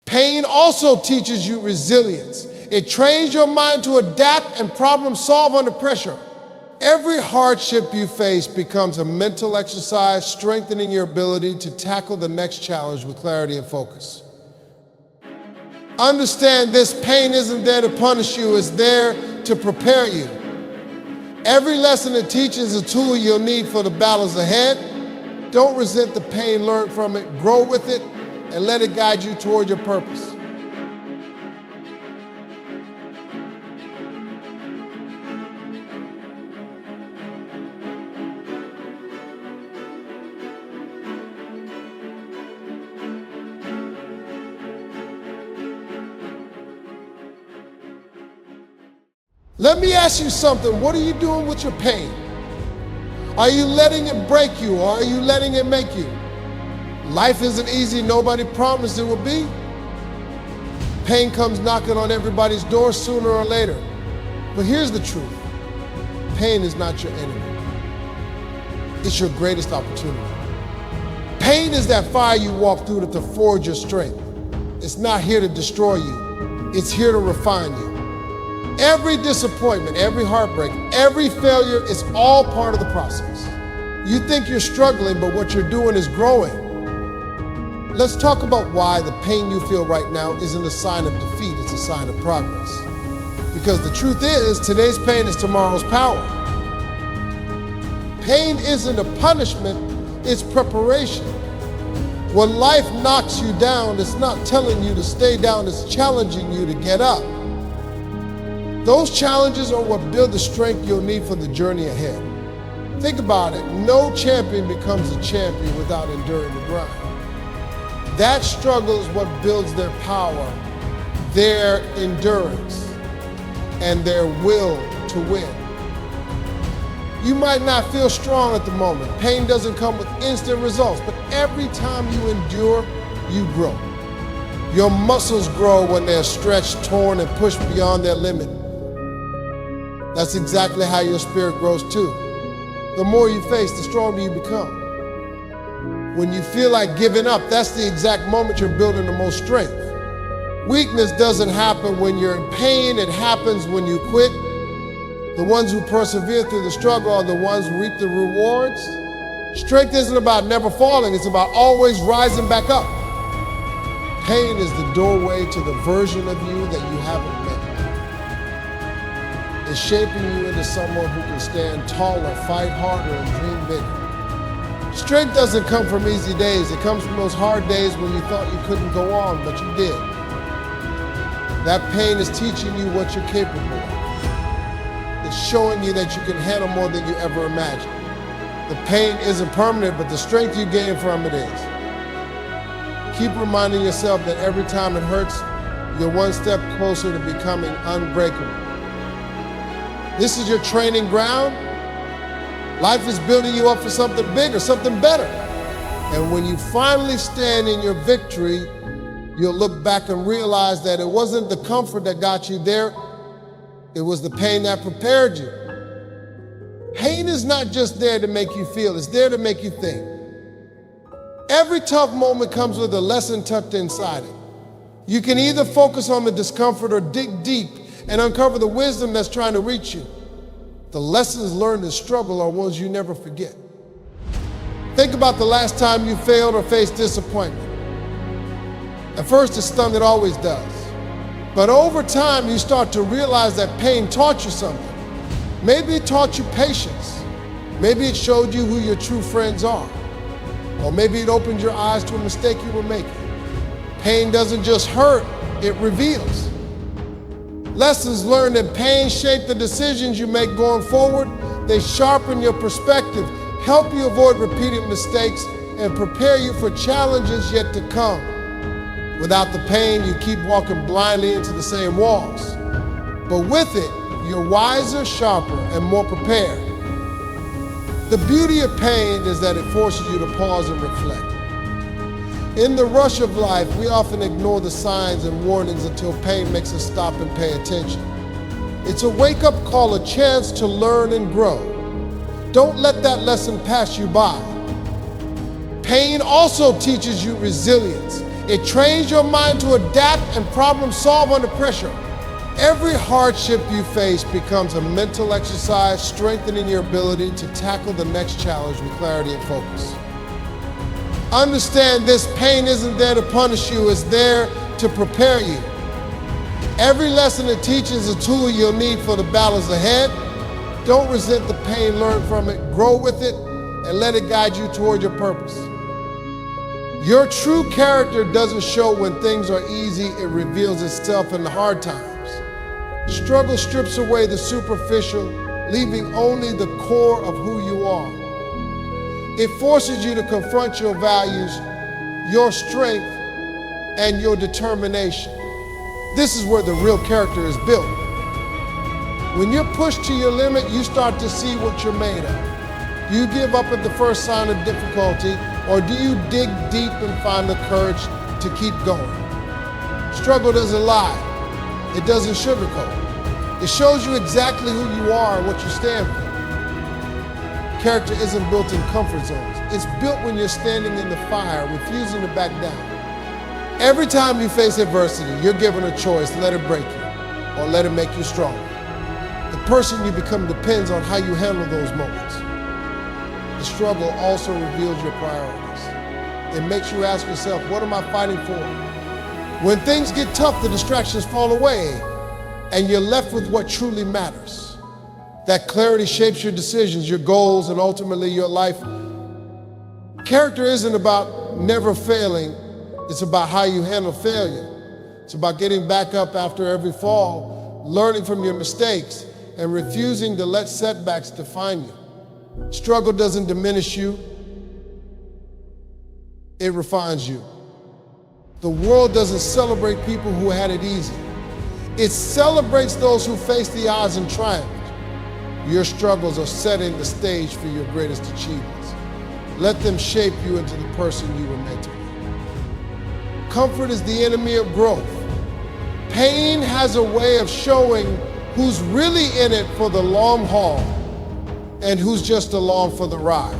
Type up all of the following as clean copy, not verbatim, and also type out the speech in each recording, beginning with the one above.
Pain also teaches you resilience. It trains your mind to adapt and problem solve under pressure. Every hardship you face becomes a mental exercise, strengthening your ability to tackle the next challenge with clarity and focus. Understand this: pain isn't there to punish you, it's there to prepare you. Every lesson it teaches is a tool you'll need for the battles ahead. Don't resent the pain, learn from it, grow with it, and let it guide you toward your purpose. Let me ask you something. What are you doing with your pain? Are you letting it break you, or are you letting it make you? Life isn't easy. Nobody promised it would be. Pain comes knocking on everybody's door sooner or later. But here's the truth. Pain is not your enemy. It's your greatest opportunity. Pain is that fire you walk through to forge your strength. It's not here to destroy you. It's here to refine you. Every disappointment, every heartbreak, every failure is all part of the process. You think you're struggling, but what you're doing is growing. Let's talk about why the pain you feel right now isn't a sign of defeat, it's a sign of progress. Because the truth is, today's pain is tomorrow's power. Pain isn't a punishment, it's preparation. When life knocks you down, it's not telling you to stay down, it's challenging you to get up. Those challenges are what build the strength you'll need for the journey ahead. Think about it. No champion becomes a champion without enduring the grind. That struggle is what builds their power, their endurance, and their will to win. You might not feel strong at the moment. Pain doesn't come with instant results, but every time you endure, you grow. Your muscles grow when they're stretched, torn, and pushed beyond their limit. That's exactly how your spirit grows too. The more you face, the stronger you become. When you feel like giving up, that's the exact moment you're building the most strength. Weakness doesn't happen when you're in pain, it happens when you quit. The ones who persevere through the struggle are the ones who reap the rewards. Strength isn't about never falling, it's about always rising back up. Pain is the doorway to the version of you that you haven't met. It's shaping you into someone who can stand taller, fight harder, and dream bigger. Strength doesn't come from easy days. It comes from those hard days when you thought you couldn't go on, but you did. That pain is teaching you what you're capable of. It's showing you that you can handle more than you ever imagined. The pain isn't permanent, but the strength you gain from it is. Keep reminding yourself that every time it hurts, you're one step closer to becoming unbreakable. This is your training ground. Life is building you up for something bigger, something better. And when you finally stand in your victory, you'll look back and realize that it wasn't the comfort that got you there, it was the pain that prepared you. Pain is not just there to make you feel, it's there to make you think. Every tough moment comes with a lesson tucked inside it. You can either focus on the discomfort or dig deep and uncover the wisdom that's trying to reach you. The lessons learned in struggle are ones you never forget. Think about the last time you failed or faced disappointment. At first, it stung, it always does. But over time, you start to realize that pain taught you something. Maybe it taught you patience. Maybe it showed you who your true friends are. Or maybe it opened your eyes to a mistake you were making. Pain doesn't just hurt, it reveals. Lessons learned in pain shape the decisions you make going forward. They sharpen your perspective, help you avoid repeating mistakes, and prepare you for challenges yet to come. Without the pain, you keep walking blindly into the same walls. But with it, you're wiser, sharper, and more prepared. The beauty of pain is that it forces you to pause and reflect. In the rush of life, we often ignore the signs and warnings until pain makes us stop and pay attention. It's a wake-up call, a chance to learn and grow. Don't let that lesson pass you by. Pain also teaches you resilience. It trains your mind to adapt and problem solve under pressure. Every hardship you face becomes a mental exercise, strengthening your ability to tackle the next challenge with clarity and focus. Understand this: pain isn't there to punish you, it's there to prepare you. Every lesson it teaches is a tool you'll need for the battles ahead. Don't resent the pain, learn from it, grow with it, and let it guide you toward your purpose. Your true character doesn't show when things are easy, it reveals itself in the hard times. Struggle strips away the superficial, leaving only the core of who you are. It forces you to confront your values, your strength, and your determination. This is where the real character is built. When you're pushed to your limit, you start to see what you're made of. Do you give up at the first sign of difficulty, or do you dig deep and find the courage to keep going? Struggle doesn't lie. It doesn't sugarcoat. It shows you exactly who you are and what you stand for. Character isn't built in comfort zones. It's built when you're standing in the fire, refusing to back down. Every time you face adversity, you're given a choice: let it break you or let it make you stronger. The person you become depends on how you handle those moments. The struggle also reveals your priorities. It makes you ask yourself, what am I fighting for? When things get tough, the distractions fall away and you're left with what truly matters. That clarity shapes your decisions, your goals, and ultimately your life. Character isn't about never failing. It's about how you handle failure. It's about getting back up after every fall, learning from your mistakes, and refusing to let setbacks define you. Struggle doesn't diminish you, it refines you. The world doesn't celebrate people who had it easy. It celebrates those who face the odds and triumphed. Your struggles are setting the stage for your greatest achievements. Let them shape you into the person you were meant to be. Comfort is the enemy of growth. Pain has a way of showing who's really in it for the long haul and who's just along for the ride.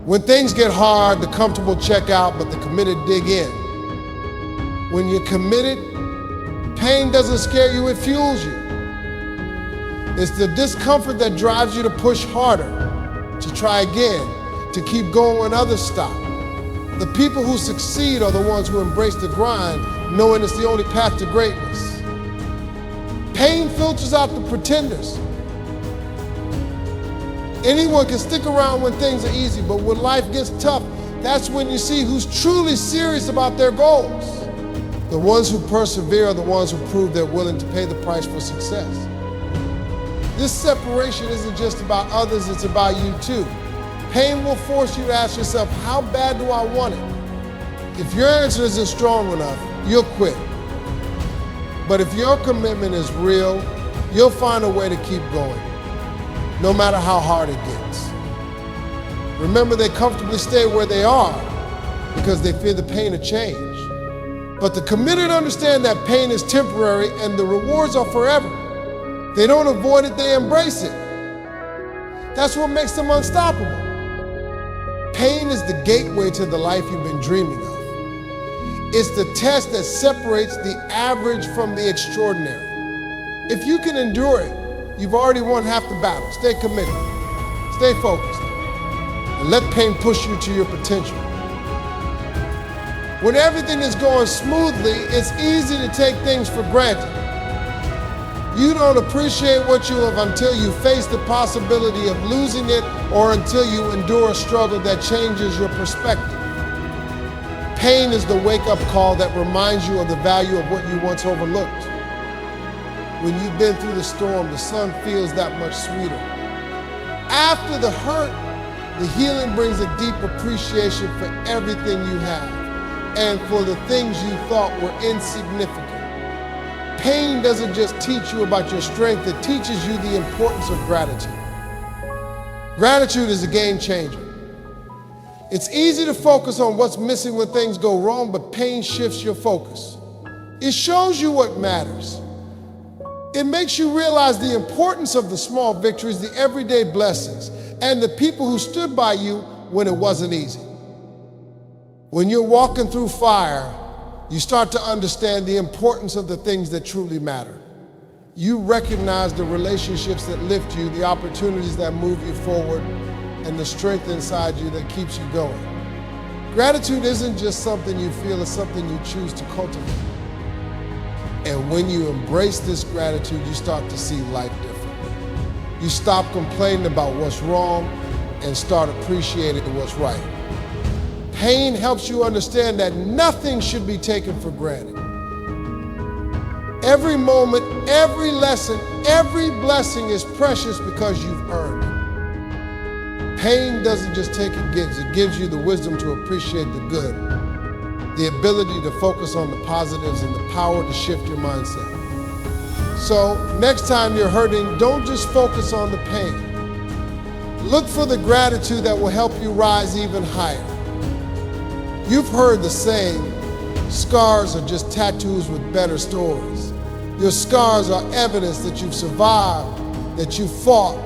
When things get hard, the comfortable check out, but the committed dig in. When you're committed, pain doesn't scare you, it fuels you. It's the discomfort that drives you to push harder, to try again, to keep going when others stop. The people who succeed are the ones who embrace the grind, knowing it's the only path to greatness. Pain filters out the pretenders. Anyone can stick around when things are easy, but when life gets tough, that's when you see who's truly serious about their goals. The ones who persevere are the ones who prove they're willing to pay the price for success. This separation isn't just about others, it's about you too. Pain will force you to ask yourself, how bad do I want it? If your answer isn't strong enough, you'll quit. But if your commitment is real, you'll find a way to keep going, no matter how hard it gets. Remember, they comfortably stay where they are because they fear the pain of change. But the committed understand that pain is temporary and the rewards are forever. They don't avoid it, they embrace it. That's what makes them unstoppable. Pain is the gateway to the life you've been dreaming of. It's the test that separates the average from the extraordinary. If you can endure it, you've already won half the battle. Stay committed, stay focused, and let pain push you to your potential. When everything is going smoothly, it's easy to take things for granted. You don't appreciate what you have until you face the possibility of losing it or until you endure a struggle that changes your perspective. Pain is the wake-up call that reminds you of the value of what you once overlooked. When you've been through the storm, the sun feels that much sweeter. After the hurt, the healing brings a deep appreciation for everything you have and for the things you thought were insignificant. Pain doesn't just teach you about your strength, it teaches you the importance of gratitude. Gratitude is a game changer. It's easy to focus on what's missing when things go wrong, but pain shifts your focus. It shows you what matters. It makes you realize the importance of the small victories, the everyday blessings, and the people who stood by you when it wasn't easy. When you're walking through fire, You start to understand the importance of the things that truly matter. You recognize the relationships that lift you, the opportunities that move you forward, and the strength inside you that keeps you going. Gratitude isn't just something you feel, it's something you choose to cultivate. And when you embrace this gratitude, you start to see life differently. You stop complaining about what's wrong and start appreciating what's right. Pain helps you understand that nothing should be taken for granted. Every moment, every lesson, every blessing is precious because you've earned it. Pain doesn't just take it gives you the wisdom to appreciate the good, the ability to focus on the positives, and the power to shift your mindset. So next time you're hurting, don't just focus on the pain. Look for the gratitude that will help you rise even higher. You've heard the saying, scars are just tattoos with better stories. Your scars are evidence that you've survived, that you've fought,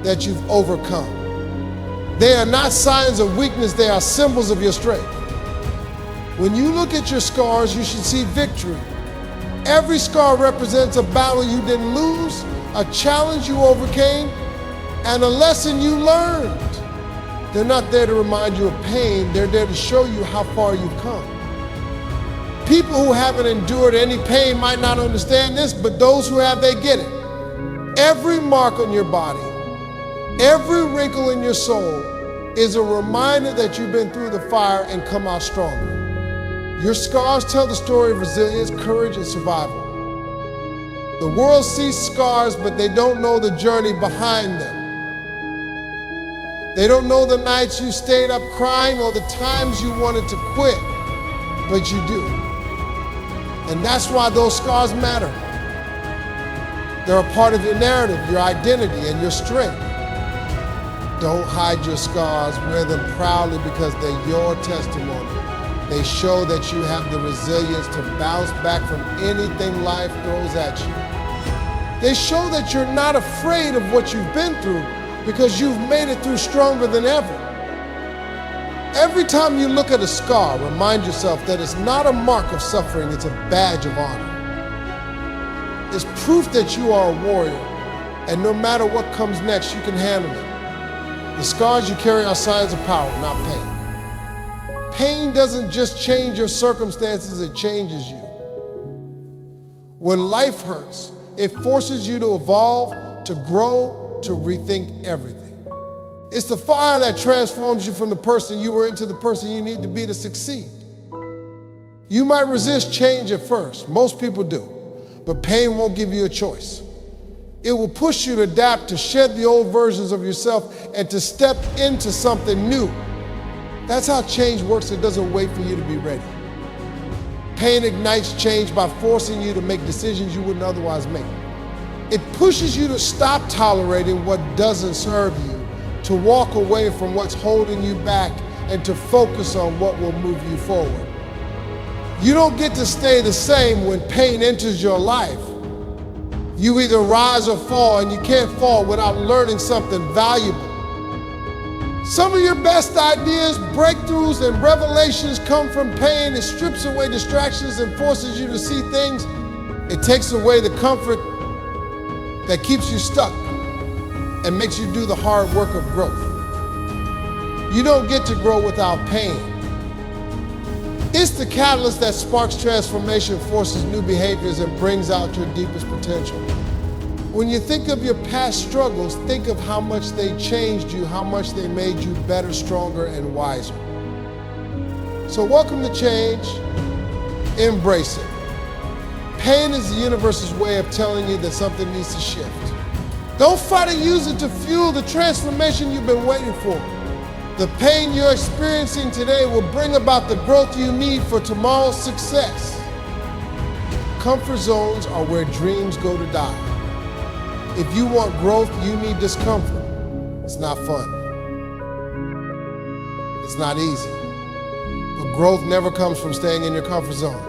that you've overcome. They are not signs of weakness, they are symbols of your strength. When you look at your scars, you should see victory. Every scar represents a battle you didn't lose, a challenge you overcame, and a lesson you learned. They're not there to remind you of pain, they're there to show you how far you've come. People who haven't endured any pain might not understand this, but those who have, they get it. Every mark on your body, every wrinkle in your soul is a reminder that you've been through the fire and come out stronger. Your scars tell the story of resilience, courage, and survival. The world sees scars, but they don't know the journey behind them. They don't know the nights you stayed up crying or the times you wanted to quit, but you do. And that's why those scars matter. They're a part of your narrative, your identity, and your strength. Don't hide your scars, wear them proudly because they're your testimony. They show that you have the resilience to bounce back from anything life throws at you. They show that you're not afraid of what you've been through, because you've made it through stronger than ever. Every time you look at a scar, remind yourself that it's not a mark of suffering, it's a badge of honor. It's proof that you are a warrior, and no matter what comes next, you can handle it. The scars you carry are signs of power, not pain. Pain doesn't just change your circumstances, it changes you. When life hurts, it forces you to evolve, to grow, to rethink everything. It's the fire that transforms you from the person you were into the person you need to be to succeed. You might resist change at first, most people do, but pain won't give you a choice. It will push you to adapt, to shed the old versions of yourself, and to step into something new. That's how change works, it doesn't wait for you to be ready. Pain ignites change by forcing you to make decisions you wouldn't otherwise make. It pushes you to stop tolerating what doesn't serve you, to walk away from what's holding you back, and to focus on what will move you forward. You don't get to stay the same when pain enters your life. You either rise or fall, and you can't fall without learning something valuable. Some of your best ideas, breakthroughs, and revelations come from pain. It strips away distractions and forces you to see things. It takes away the comfort that keeps you stuck and makes you do the hard work of growth. You don't get to grow without pain. It's the catalyst that sparks transformation, forces new behaviors, and brings out your deepest potential. When you think of your past struggles, think of how much they changed you, how much they made you better, stronger, and wiser. So welcome to change, embrace it. Pain is the universe's way of telling you that something needs to shift. Don't fight it, use it to fuel the transformation you've been waiting for. The pain you're experiencing today will bring about the growth you need for tomorrow's success. Comfort zones are where dreams go to die. If you want growth, you need discomfort. It's not fun. It's not easy. But growth never comes from staying in your comfort zone.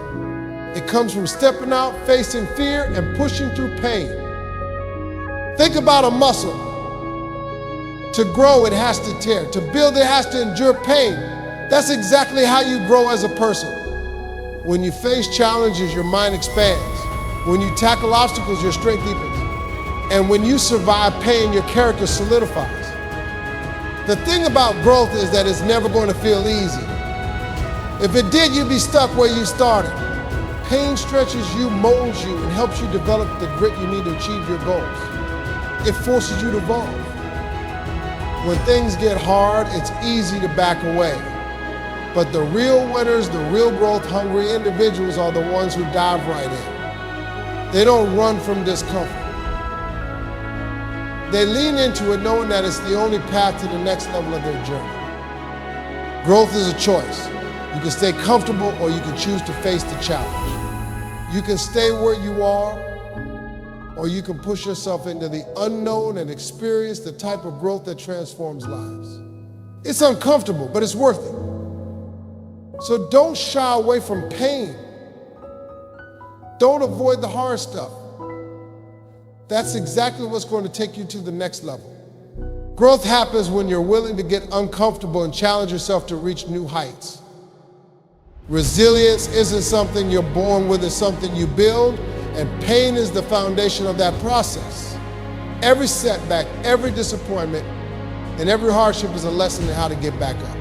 It comes from stepping out, facing fear, and pushing through pain. Think about a muscle. To grow, it has to tear. To build, it has to endure pain. That's exactly how you grow as a person. When you face challenges, your mind expands. When you tackle obstacles, your strength deepens. And when you survive pain, your character solidifies. The thing about growth is that it's never going to feel easy. If it did, you'd be stuck where you started. Pain stretches you, molds you, and helps you develop the grit you need to achieve your goals. It forces you to evolve. When things get hard, it's easy to back away. But the real winners, the real growth-hungry individuals are the ones who dive right in. They don't run from discomfort. They lean into it knowing that it's the only path to the next level of their journey. Growth is a choice. You can stay comfortable or you can choose to face the challenge. You can stay where you are or you can push yourself into the unknown and experience the type of growth that transforms lives. It's uncomfortable, but it's worth it. So don't shy away from pain. Don't avoid the hard stuff. That's exactly what's going to take you to the next level. Growth happens when you're willing to get uncomfortable and challenge yourself to reach new heights. Resilience isn't something you're born with, it's something you build, and pain is the foundation of that process. Every setback, every disappointment, and every hardship is a lesson in how to get back up.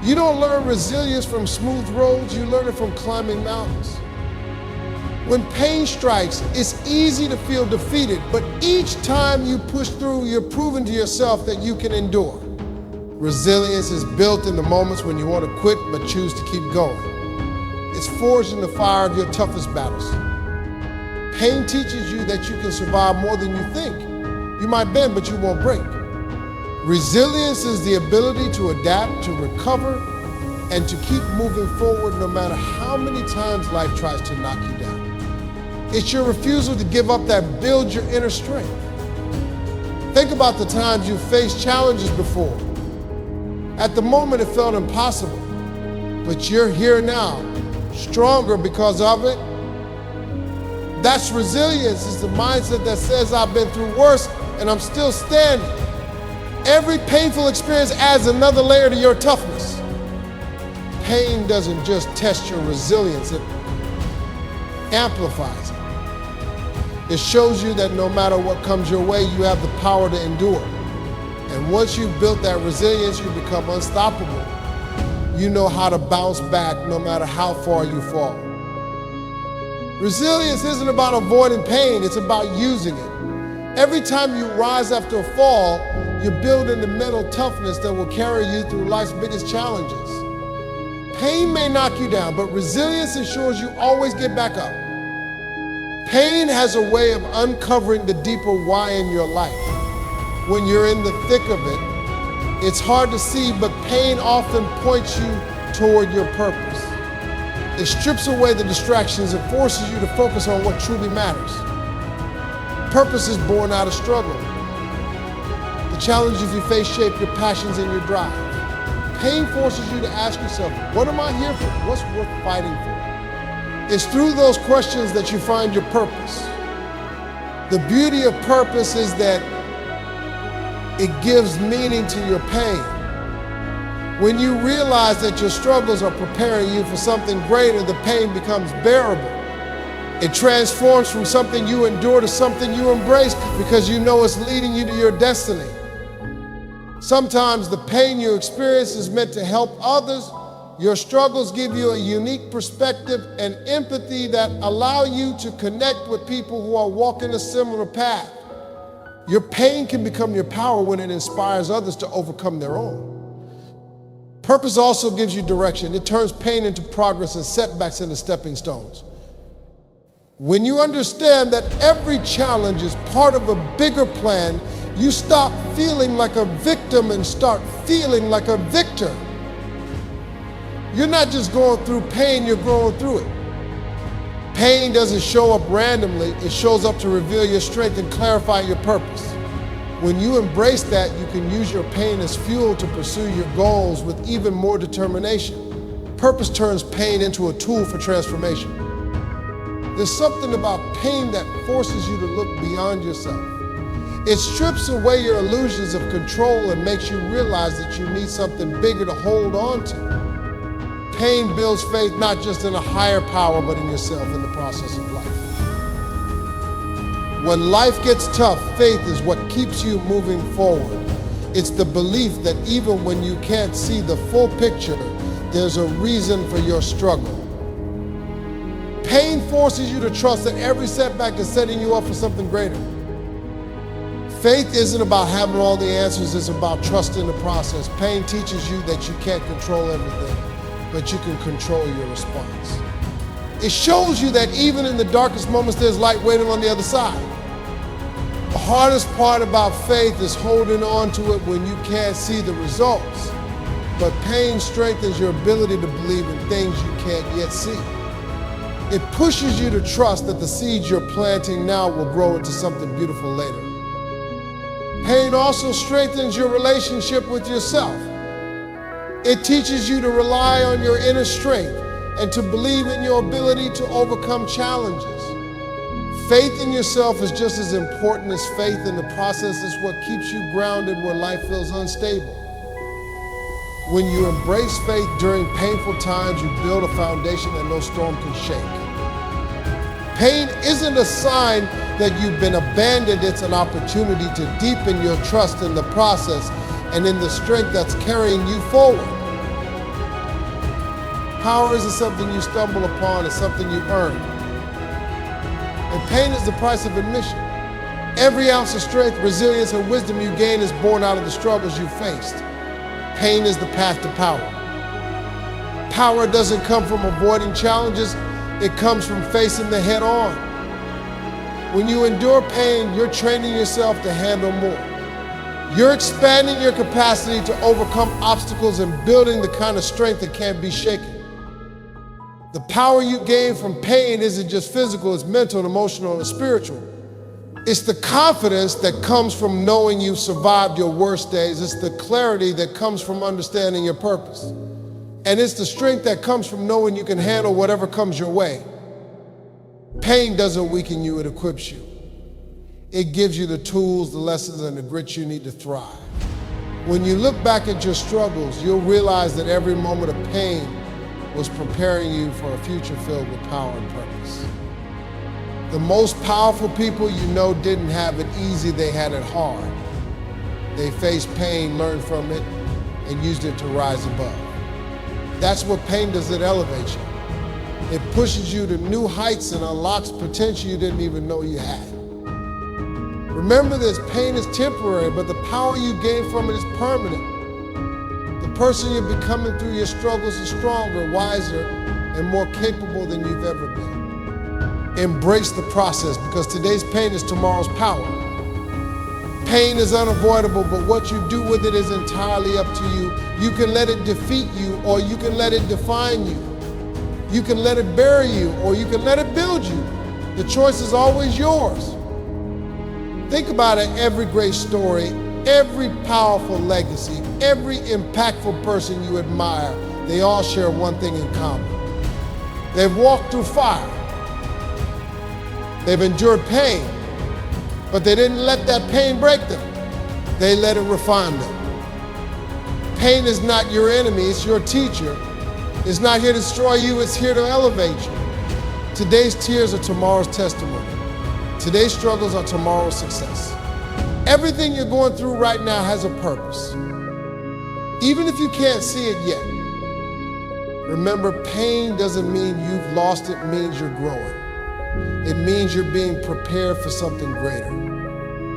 You don't learn resilience from smooth roads, you learn it from climbing mountains. When pain strikes, it's easy to feel defeated, but each time you push through, you're proving to yourself that you can endure. Resilience is built in the moments when you want to quit but choose to keep going. It's forged in the fire of your toughest battles. Pain teaches you that you can survive more than you think. You might bend, but you won't break. Resilience is the ability to adapt, to recover, and to keep moving forward no matter how many times life tries to knock you down. It's your refusal to give up that builds your inner strength. Think about the times you faced challenges before. At the moment, it felt impossible, but you're here now, stronger because of it. That's resilience. It's the mindset that says, I've been through worse and I'm still standing. Every painful experience adds another layer to your toughness. Pain doesn't just test your resilience, it amplifies it. It shows you that no matter what comes your way, you have the power to endure. And once you've built that resilience, you become unstoppable. You know how to bounce back no matter how far you fall. Resilience isn't about avoiding pain, it's about using it. Every time you rise after a fall, you're building the mental toughness that will carry you through life's biggest challenges. Pain may knock you down, but resilience ensures you always get back up. Pain has a way of uncovering the deeper why in your life. When you're in the thick of it, it's hard to see, but pain often points you toward your purpose. It strips away the distractions and forces you to focus on what truly matters. Purpose is born out of struggle. The challenges you face shape your passions and your drive. Pain forces you to ask yourself, what am I here for? What's worth fighting for? It's through those questions that you find your purpose. The beauty of purpose is that it gives meaning to your pain. When you realize that your struggles are preparing you for something greater, the pain becomes bearable. It transforms from something you endure to something you embrace because you know it's leading you to your destiny. Sometimes the pain you experience is meant to help others. Your struggles give you a unique perspective and empathy that allow you to connect with people who are walking a similar path. Your pain can become your power when it inspires others to overcome their own. Purpose also gives you direction. It turns pain into progress and setbacks into stepping stones. When you understand that every challenge is part of a bigger plan, you stop feeling like a victim and start feeling like a victor. You're not just going through pain, you're growing through it. Pain doesn't show up randomly, it shows up to reveal your strength and clarify your purpose. When you embrace that, you can use your pain as fuel to pursue your goals with even more determination. Purpose turns pain into a tool for transformation. There's something about pain that forces you to look beyond yourself. It strips away your illusions of control and makes you realize that you need something bigger to hold on to. pain builds faith not just in a higher power, but in yourself in the process of life. When life gets tough, faith is what keeps you moving forward. It's the belief that even when you can't see the full picture, there's a reason for your struggle. Pain forces you to trust that every setback is setting you up for something greater. Faith isn't about having all the answers, it's about trusting the process. Pain teaches you that you can't control everything, but you can control your response. It shows you that even in the darkest moments, there's light waiting on the other side. The hardest part about faith is holding on to it when you can't see the results. But pain strengthens your ability to believe in things you can't yet see. It pushes you to trust that the seeds you're planting now will grow into something beautiful later. Pain also strengthens your relationship with yourself. It teaches you to rely on your inner strength and to believe in your ability to overcome challenges. Faith in yourself is just as important as faith in the process. It's what keeps you grounded when life feels unstable. When you embrace faith during painful times, you build a foundation that no storm can shake. Pain isn't a sign that you've been abandoned. It's an opportunity to deepen your trust in the process and in the strength that's carrying you forward. Power isn't something you stumble upon, it's something you earn. And pain is the price of admission. Every ounce of strength, resilience, and wisdom you gain is born out of the struggles you faced. Pain is the path to power. Power doesn't come from avoiding challenges, it comes from facing them head on. When you endure pain, you're training yourself to handle more. You're expanding your capacity to overcome obstacles and building the kind of strength that can't be shaken. The power you gain from pain isn't just physical, it's mental, emotional, and spiritual. It's the confidence that comes from knowing you've survived your worst days. It's the clarity that comes from understanding your purpose. And it's the strength that comes from knowing you can handle whatever comes your way. Pain doesn't weaken you, it equips you. It gives you the tools, the lessons, and the grit you need to thrive. When you look back at your struggles, you'll realize that every moment of pain was preparing you for a future filled with power and purpose. The most powerful people you know didn't have it easy, they had it hard. They faced pain, learned from it, and used it to rise above. That's what pain does, it elevates you. It pushes you to new heights and unlocks potential you didn't even know you had. Remember this, pain is temporary, but the power you gain from it is permanent. The person you're becoming through your struggles is stronger, wiser, and more capable than you've ever been. Embrace the process, because today's pain is tomorrow's power. Pain is unavoidable, but what you do with it is entirely up to you. You can let it defeat you, or you can let it define you. You can let it bury you, or you can let it build you. The choice is always yours. Think about it, every great story, every powerful legacy, every impactful person you admire, they all share one thing in common. They've walked through fire. They've endured pain, but they didn't let that pain break them. They let it refine them. Pain is not your enemy, it's your teacher. It's not here to destroy you, it's here to elevate you. Today's tears are tomorrow's testimony. Today's struggles are tomorrow's success. Everything you're going through right now has a purpose. Even if you can't see it yet, remember, pain doesn't mean you've lost, it means you're growing. It means you're being prepared for something greater.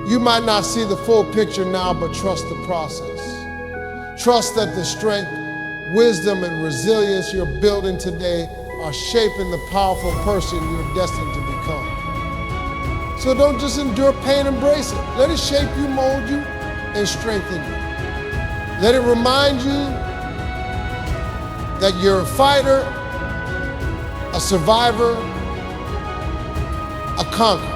You might not see the full picture now, but trust the process. Trust that the strength, wisdom, and resilience you're building today are shaping the powerful person you're destined to become. So don't just endure pain, embrace it. Let it shape you, mold you, and strengthen you. Let it remind you that you're a fighter, a survivor, a conqueror.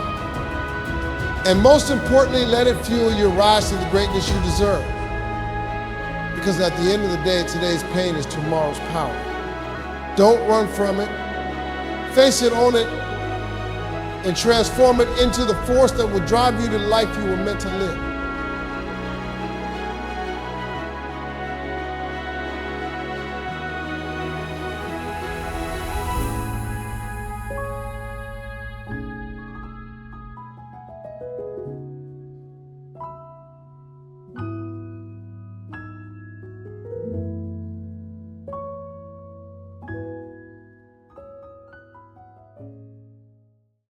And most importantly, let it fuel your rise to the greatness you deserve. Because at the end of the day, today's pain is tomorrow's power. Don't run from it. Face it, own it, and transform it into the force that will drive you to the life you were meant to live.